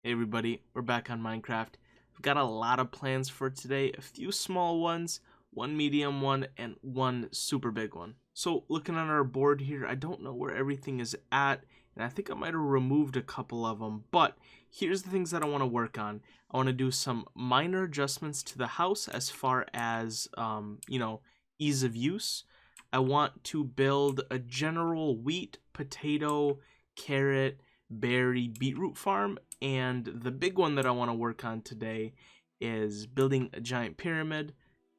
Hey everybody, we're back on Minecraft. We've got a lot of plans for today, a few small ones, one medium one, and one super big one. So looking on our board here, I don't know where everything is at, and I think I might have removed a couple of them, but here's the things that I want to work on. I want to do some minor adjustments to the house as far as, ease of use. I want to build a general wheat, potato, carrot, berry, beetroot farm, and the big one that I want to work on today is building a giant pyramid.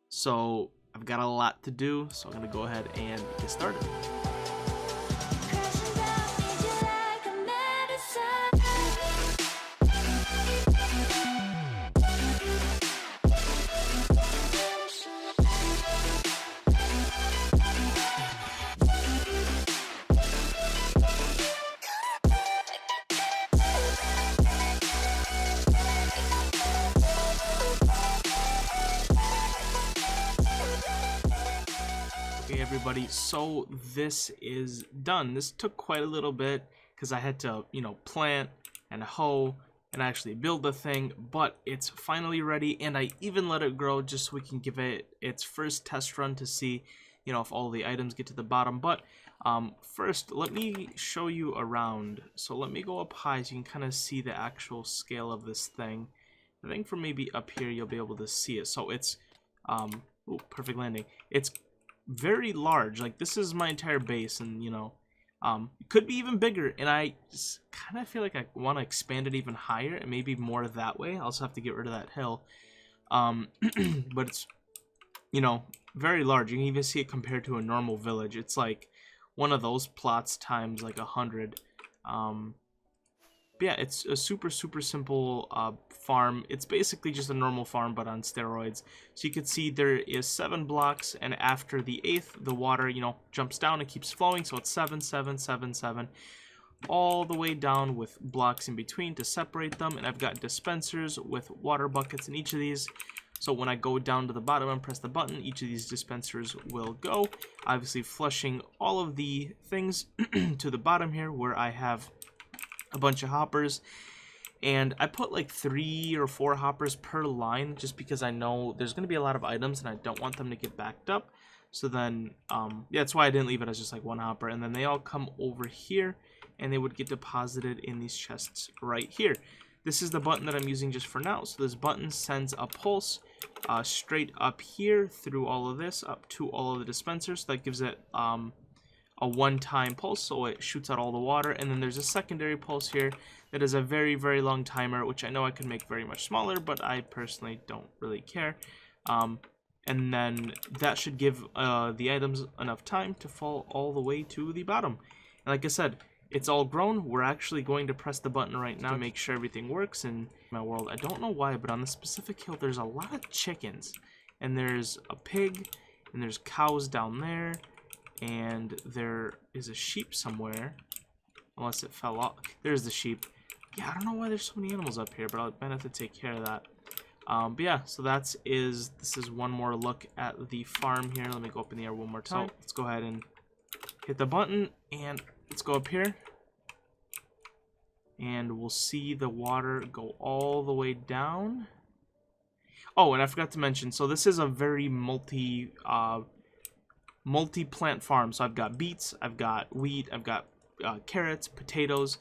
So I've got a lot to do, so I'm going to go ahead and get started. Okay everybody, so this is done. This took quite a little bit because I had to, plant and hoe and actually build the thing, but it's finally ready, and I even let it grow just so we can give it its first test run to see, if all the items get to the bottom. But first, let me show you around. So let me go up high so you can kind of see the actual scale of this thing. I think from maybe up here you'll be able to see it. So it's, perfect landing. It's very large. Like, this is my entire base, and it could be even bigger, and I just kind of feel like I want to expand it even higher and maybe more that way. I also have to get rid of that hill, but it's very large. You can even see it compared to a normal village. It's like one of those plots times like 100. But yeah, it's a super simple farm. It's basically just a normal farm but on steroids. So you can see there is 7 blocks, and after the 8th, the water, jumps down and keeps flowing. So it's 7, 7, 7, 7, all the way down with blocks in between to separate them. And I've got dispensers with water buckets in each of these. So when I go down to the bottom and press the button, each of these dispensers will go, obviously flushing all of the things to the bottom here where I have a bunch of hoppers. And I put like 3 or 4 hoppers per line just because I know there's going to be a lot of items and I don't want them to get backed up. So then, yeah, that's why I didn't leave it as just like 1 hopper. And then they all come over here and they would get deposited in these chests right here. This is the button that I'm using just for now. So this button sends a pulse straight up here through all of this, up to all of the dispensers. So that gives it a one-time pulse, so it shoots out all the water. And then there's a secondary pulse here that is a very long timer, which I know I could make very much smaller, but I personally don't really care. And then that should give the items enough time to fall all the way to the bottom. And like I said, it's all grown. We're actually going to press the button right now to make sure everything works in my world. I don't know why, but on the specific hill there's a lot of chickens, and there's a pig, and there's cows down there, and there is a sheep somewhere, unless it fell off. There's the sheep. Yeah, I don't know why there's so many animals up here, but I'll might have to take care of that. But yeah, so this is one more look at the farm here. Let me go up in the air one more time. So let's go ahead and hit the button, and let's go up here, and we'll see the water go all the way down. Oh, and I forgot to mention, so this is a very multi-plant farm. So I've got beets, I've got wheat, I've got carrots, potatoes.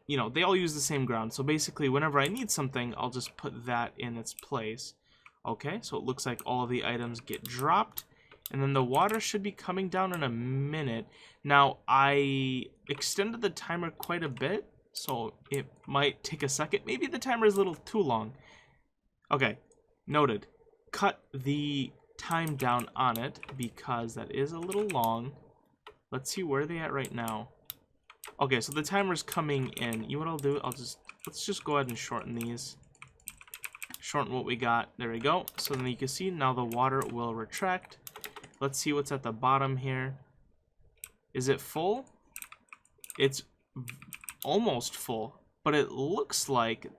They all use the same ground. So basically, whenever I need something, I'll just put that in its place. Okay, so it looks like all of the items get dropped, and then the water should be coming down in a minute. Now, I extended the timer quite a bit, so it might take a second. Maybe the timer is a little too long. Okay, noted. Cut the time down on it because that is a little long. Let's see where they at right now. Okay, so the timer's coming in. You know what I'll do? Let's just go ahead and shorten these. Shorten what we got. There we go. So then you can see now the water will retract. Let's see what's at the bottom here. Is it full? It's almost full, but it looks like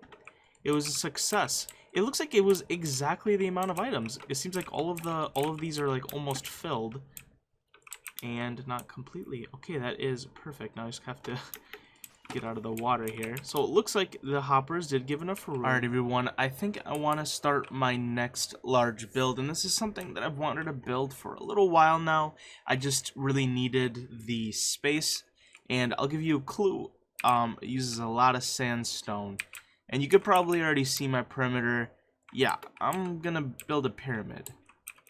it was a success. It looks like it was exactly the amount of items. It seems like all of these are like almost filled. And not completely. Okay, that is perfect. Now I just have to get out of the water here. So it looks like the hoppers did give enough room. Alright everyone, I think I want to start my next large build, and this is something that I've wanted to build for a little while now. I just really needed the space, and I'll give you a clue. It uses a lot of sandstone, and you could probably already see my perimeter. Yeah, I'm gonna build a pyramid.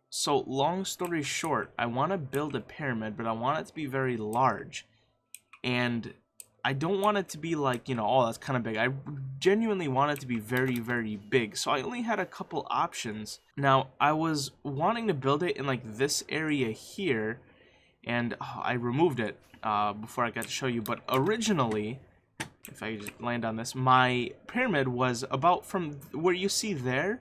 So long story short, I want to build a pyramid, but I want it to be very large. And I don't want it to be like, you know, oh, that's kind of big. I genuinely want it to be very, very big. So I only had a couple options. Now, I was wanting to build it in like this area here, and I removed it before I got to show you. But originally, if I just land on this, my pyramid was about from where you see there,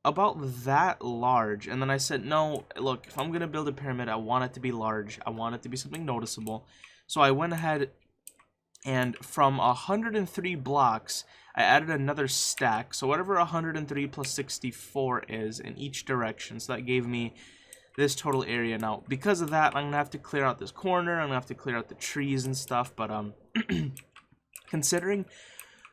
about that large. And then I said, no, look, if I'm going to build a pyramid, I want it to be large. I want it to be something noticeable. So I went ahead and from 103 blocks, I added another stack. So whatever 103 plus 64 is in each direction. So that gave me this total area. Now, because of that, I'm going to have to clear out this corner. I'm going to have to clear out the trees and stuff. But considering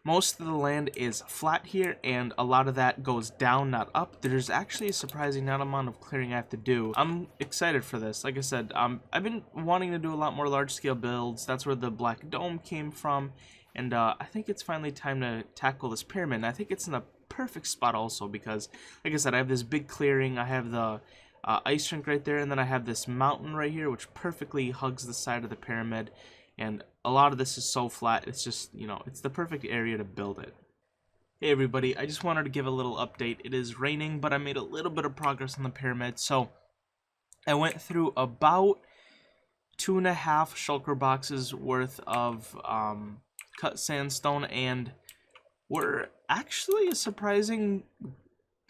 most of the land is flat here, and a lot of that goes down, not up, there's actually a surprising amount of clearing I have to do. I'm excited for this. Like I said, I've been wanting to do a lot more large-scale builds. That's where the black dome came from, and I think it's finally time to tackle this pyramid. And I think it's in a perfect spot also because, like I said, I have this big clearing. I have the ice rink right there, and then I have this mountain right here, which perfectly hugs the side of the pyramid. And a lot of this is so flat, it's just, you know, it's the perfect area to build it. Hey everybody, I just wanted to give a little update. It is raining, but I made a little bit of progress on the pyramid. So I went through about 2.5 shulker boxes worth of cut sandstone, and we're actually a surprising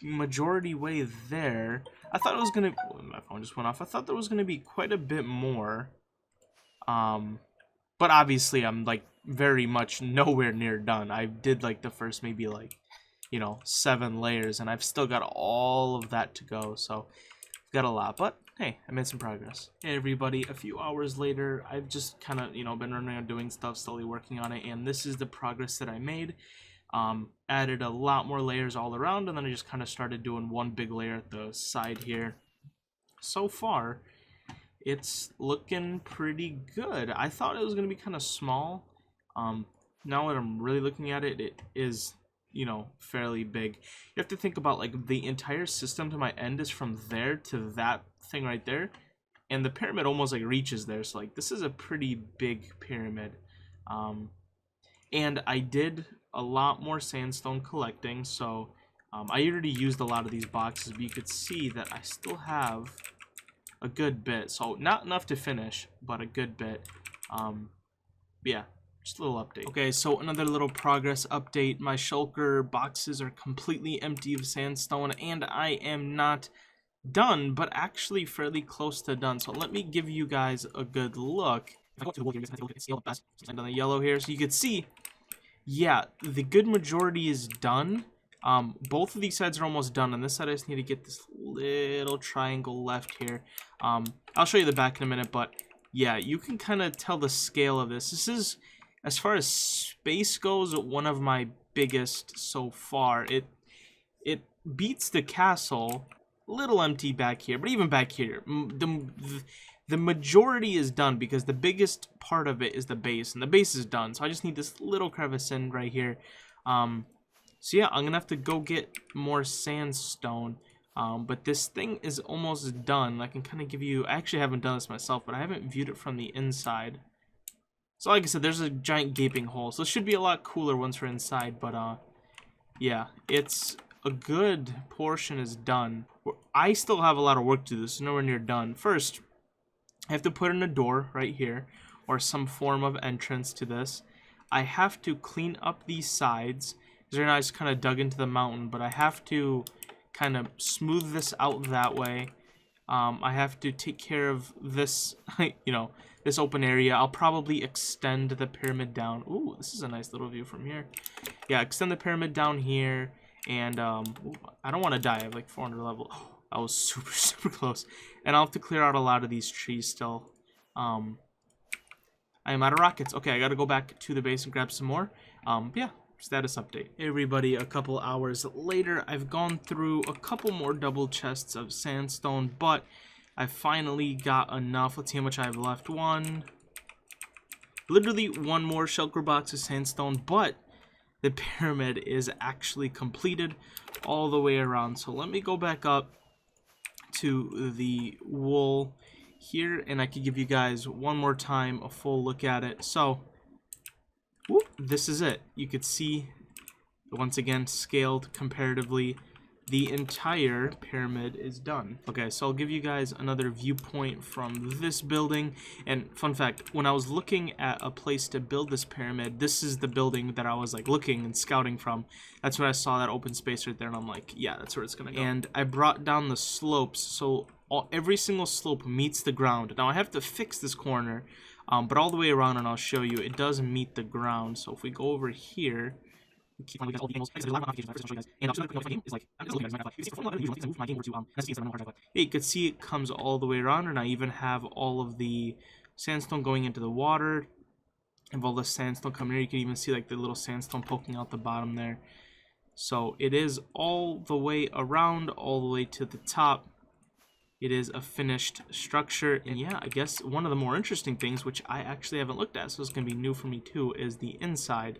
majority way there. I thought it was gonna, my phone just went off. I thought there was gonna be quite a bit more. But obviously I'm like very much nowhere near done. I did like the first maybe like, you know, 7 layers, and I've still got all of that to go. So I've got a lot, but hey, I made some progress. Hey everybody, a few hours later, I've just kind of, you know, been running around doing stuff, slowly working on it, and this is the progress that I made. Added a lot more layers all around, and then I just kind of started doing one big layer at the side here. So far, it's looking pretty good. I thought it was going to be kind of small. Now that I'm really looking at it, it is, you know, fairly big. You have to think about, like, the entire system to my end is from there to that thing right there. And the pyramid almost, like, reaches there. So, like, this is a pretty big pyramid. And I did a lot more sandstone collecting. So, I already used a lot of these boxes. But you could see that I still have a good bit, so not enough to finish, but a good bit. Yeah, just a little update. Okay, so another little progress update. My shulker boxes are completely empty of sandstone, and I am not done, but actually fairly close to done. So let me give you guys a good look. If I go to the wood here, I'm going to take a look at the on the yellow here, so you can see, yeah, the good majority is done. Both of these sides are almost done, and this side I just need to get this little triangle left here. I'll show you the back in a minute, but yeah, you can kind of tell the scale of this. This is, as far as space goes, one of my biggest so far. It beats the castle. A little empty back here, but even back here, the majority is done because the biggest part of it is the base, and the base is done. So I just need this little crevice in right here. So yeah, I'm gonna have to go get more sandstone, but this thing is almost done. I can kind of give you, I actually haven't done this myself, but I haven't viewed it from the inside. So like I said, there's a giant gaping hole, so it should be a lot cooler once we're inside, but yeah, it's a good portion is done. I still have a lot of work to do. This is nowhere near done. First, I have to put in a door right here, or some form of entrance to this. I have to clean up these sides. They're nice, kind of dug into the mountain, but I have to kind of smooth this out that way. I have to take care of this, you know, this open area. I'll probably extend the pyramid down. Ooh, this is a nice little view from here. Yeah, extend the pyramid down here, and ooh, I don't want to die. I have like 400 level. Oh, that was super, super close. And I'll have to clear out a lot of these trees still. I am out of rockets. Okay, I gotta go back to the base and grab some more. Yeah, status update. Hey everybody, a couple hours later, I've gone through a couple more double chests of sandstone, but I finally got enough. Let's see how much I have left. Literally one more shulker box of sandstone, but the pyramid is actually completed all the way around. So let me go back up to the wool here, and I can give you guys one more time a full look at it. So whoop, this is it. You could see once again scaled comparatively, the entire pyramid is done. Okay, so I'll give you guys another viewpoint from this building. And fun fact, when I was looking at a place to build this pyramid, this is the building that I was like looking and scouting from. That's when I saw that open space right there, and I'm like, yeah, that's where it's gonna go. And I brought down the slopes, so every single slope meets the ground. Now I have to fix this corner, but all the way around, and I'll show you, it does meet the ground. So if we go over here, keep on looking at all the angles. There's a lot of modifications. First, I'll show you guys. And also, my game is like, I'm just looking at my life. You can see from I moved my game over to yeah, you can see it comes all the way around, and I even have all of the sandstone going into the water. I have all the sandstone coming here. You can even see like the little sandstone poking out the bottom there. So it is all the way around, all the way to the top. It is a finished structure, and yeah, I guess one of the more interesting things, which I actually haven't looked at, so it's gonna be new for me too, is the inside.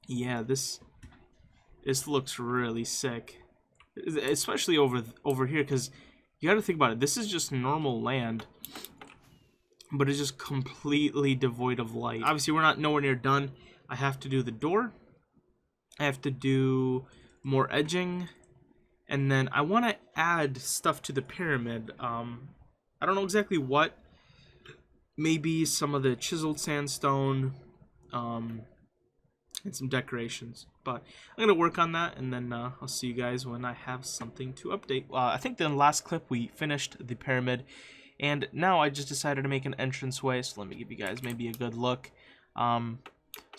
Yeah, this looks really sick, especially over here, because you got to think about it. This is just normal land, but it's just completely devoid of light. Obviously, we're not nowhere near done. I have to do the door. I have to do more edging, and then I want to add stuff to the pyramid. I don't know exactly what. Maybe some of the chiseled sandstone. And some decorations, but I'm gonna work on that, and then I'll see you guys when I have something to update. I think in the last clip we finished the pyramid, and now I just decided to make an entranceway, so let me give you guys maybe a good look. So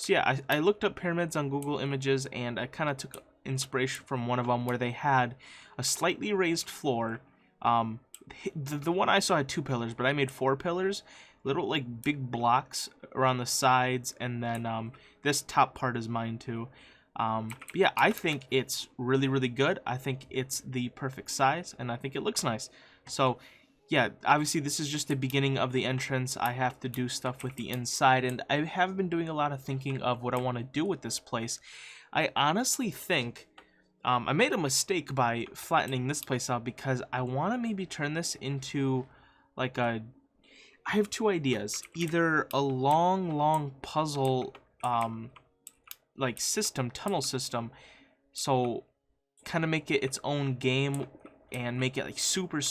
yeah, I looked up pyramids on Google Images, and I kind of took inspiration from one of them where they had a slightly raised floor. The one I saw had 2 pillars, but I made 4 pillars. Little like big blocks around the sides, and then this top part is mine too. But yeah, I think it's really, really good. I think it's the perfect size, and I think it looks nice. So yeah, obviously this is just the beginning of the entrance. I have to do stuff with the inside, and I have been doing a lot of thinking of what I want to do with this place. I honestly think I made a mistake by flattening this place out, because I want to maybe turn this into like a... I have 2 ideas. Either a long puzzle, like system, tunnel system, so kind of make it its own game and make it like super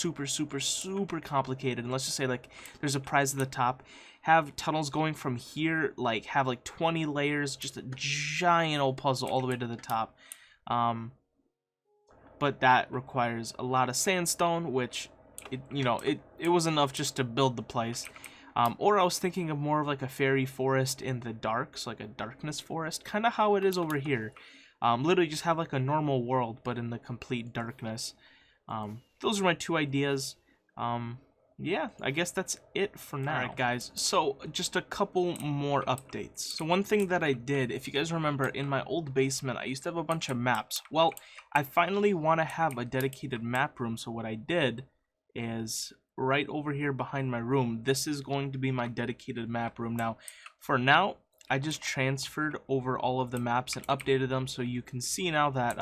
complicated. And let's just say like there's a prize at the top. Have tunnels going from here, like have like 20 layers, just a giant old puzzle all the way to the top. But that requires a lot of sandstone, which... It was enough just to build the place. Or I was thinking of more of like a fairy forest in the dark, so like a darkness forest, kind of how it is over here. Literally just have like a normal world, but in the complete darkness. Those are my 2 ideas. Yeah, I guess that's it for now. Alright guys, so just a couple more updates. So one thing that I did, if you guys remember, in my old basement, I used to have a bunch of maps. Well, I finally want to have a dedicated map room, so what I did is right over here behind my room, this is going to be my dedicated map room. Now, for now, I just transferred over all of the maps and updated them, so you can see now that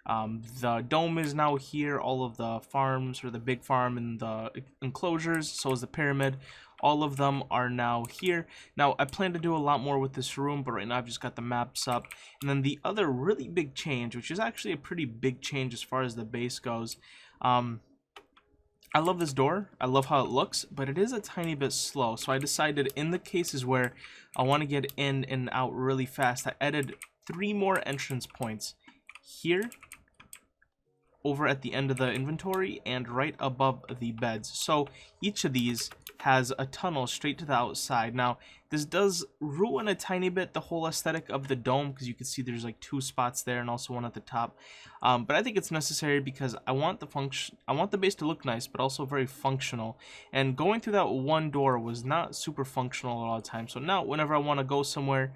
the dome is now here, all of the farms, or the big farm and the enclosures, so is the pyramid. All of them are now here. Now, I plan to do a lot more with this room, but right now I've just got the maps up. And then the other really big change, which is actually a pretty big change as far as the base goes, I love this door, I love how it looks, but it is a tiny bit slow. So I decided in the cases where I want to get in and out really fast, I added 3 more entrance points. Here, over at the end of the inventory and right above the beds. So each of these has a tunnel straight to the outside. Now, this does ruin a tiny bit the whole aesthetic of the dome, because you can see there's like 2 spots there and also one at the top. But I think it's necessary because I want the base to look nice, but also very functional. And going through that one door was not super functional all the time. So now, whenever I want to go somewhere,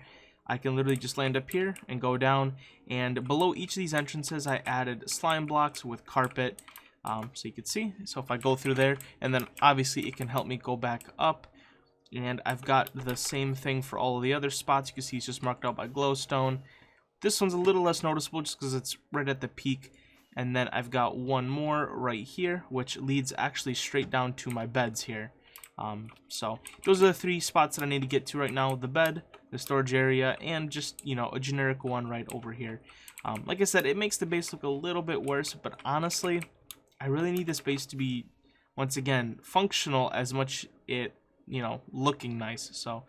I can literally just land up here and go down. And below each of these entrances, I added slime blocks with carpet. So you can see, so if I go through there, and then obviously it can help me go back up, and I've got the same thing for all of the other spots. You can see it's just marked out by glowstone. This one's a little less noticeable just because it's right at the peak, and then I've got one more right here, which leads actually straight down to my beds here. So those are the 3 spots that I need to get to right now: the bed, the storage area, and just, you know, a generic one right over here. Like I said, it makes the base look a little bit worse, but honestly, I really need this base to be, once again, functional as much looking nice. So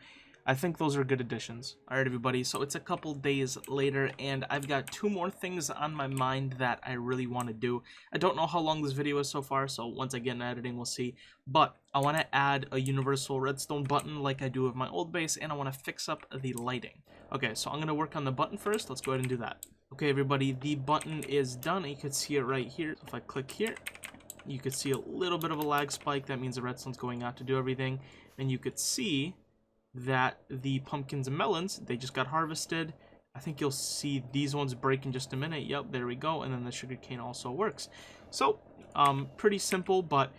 I think those are good additions. Alright everybody, so it's a couple days later and I've got 2 more things on my mind that I really want to do. I don't know how long this video is so far, so once I get in editing we'll see. But I want to add a universal redstone button like I do with my old base, and I want to fix up the lighting. Okay, so I'm going to work on the button first. Let's go ahead and do that. Okay everybody, the button is done. You can see it right here. So if I click here, you could see a little bit of a lag spike. That means the redstone's going out to do everything. And you could see that the pumpkins and melons, they just got harvested. I think you'll see these ones break in just a minute. Yep, there we go. And then the sugarcane also works. So, pretty simple, but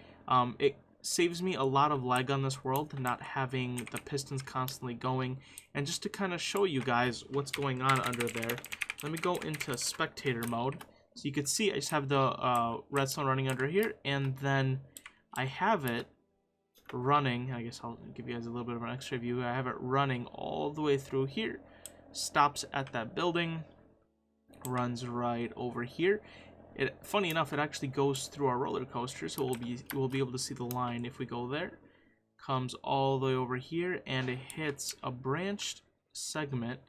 it saves me a lot of lag on this world, not having the pistons constantly going. And just to kind of show you guys what's going on under there, let me go into spectator mode. So you can see I just have the redstone running under here, and then I have it running. I guess I'll give you guys a little bit of an extra view. I have it running all the way through here, stops at that building, runs right over here. Funny enough, it actually goes through our roller coaster, so we'll be able to see the line if we go there. Comes all the way over here, and it hits a branched segment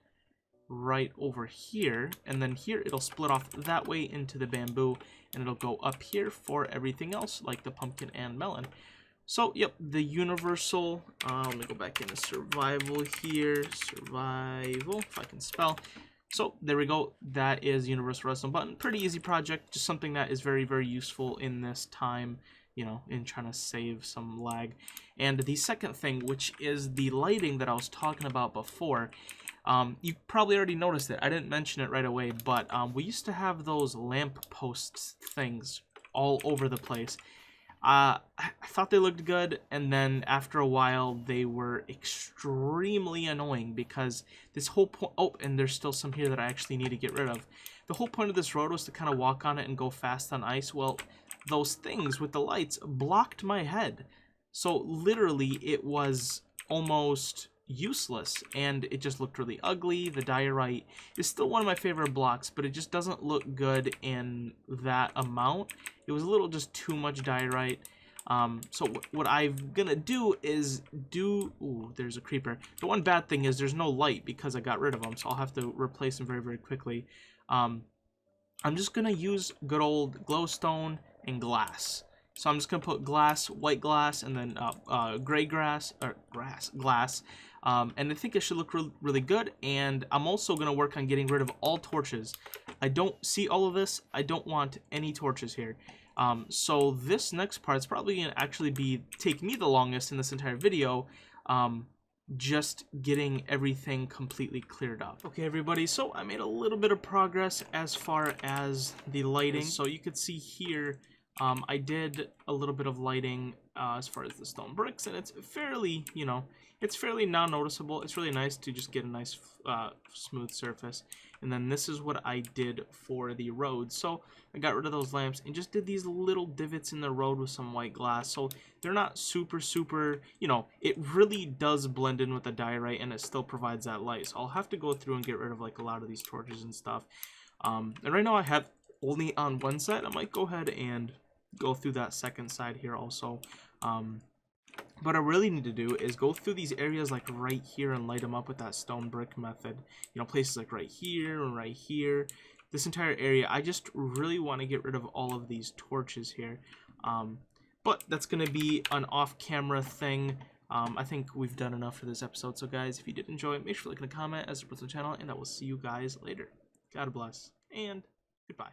right over here, and then here it'll split off that way into the bamboo, and it'll go up here for everything else like the pumpkin and melon. So yep, the universal, let me go back into survival here, survival, if I can spell. So there we go, that is universal redstone button. Pretty easy project, just something that is very, very useful in this time, you know, in trying to save some lag. And the second thing, which is the lighting that I was talking about before, you probably already noticed it. I didn't mention it right away, but we used to have those lamp posts things all over the place. I thought they looked good, and then after a while they were extremely annoying because this whole point... Oh, and there's still some here that I actually need to get rid of. The whole point of this road was to kind of walk on it and go fast on ice. Well, those things with the lights blocked my head. So literally it was almost useless, and it just looked really ugly. The diorite is still one of my favorite blocks, but it just doesn't look good in that amount. It was a little just too much diorite. So what I'm gonna do is ooh, there's a creeper. The one bad thing is there's no light because I got rid of them, so I'll have to replace them very, very quickly. I'm just gonna use good old glowstone and glass. So I'm just gonna put glass, white glass, and then gray glass. And I think it should look really good. And I'm also gonna work on getting rid of all torches. I don't see all of this. I don't want any torches here. So this next part is probably gonna actually take me the longest in this entire video. Just getting everything completely cleared up. Okay, everybody, so I made a little bit of progress as far as the lighting. So you could see here, I did a little bit of lighting as far as the stone bricks, and it's fairly, you know, it's fairly non-noticeable. It's really nice to just get a nice smooth surface. And then this is what I did for the road. So I got rid of those lamps and just did these little divots in the road with some white glass. So they're not super, you know, it really does blend in with the diorite, and it still provides that light. So I'll have to go through and get rid of like a lot of these torches and stuff. And right now I have only on one side. I might go ahead and go through that second side here also. What I really need to do is go through these areas like right here and light them up with that stone brick method. You know, places like right here and right here. this entire area. I just really want to get rid of all of these torches here. But that's going to be an off-camera thing. I think we've done enough for this episode. So guys, if you did enjoy it, make sure to like and comment as it supports the channel, and I will see you guys later. God bless, and goodbye.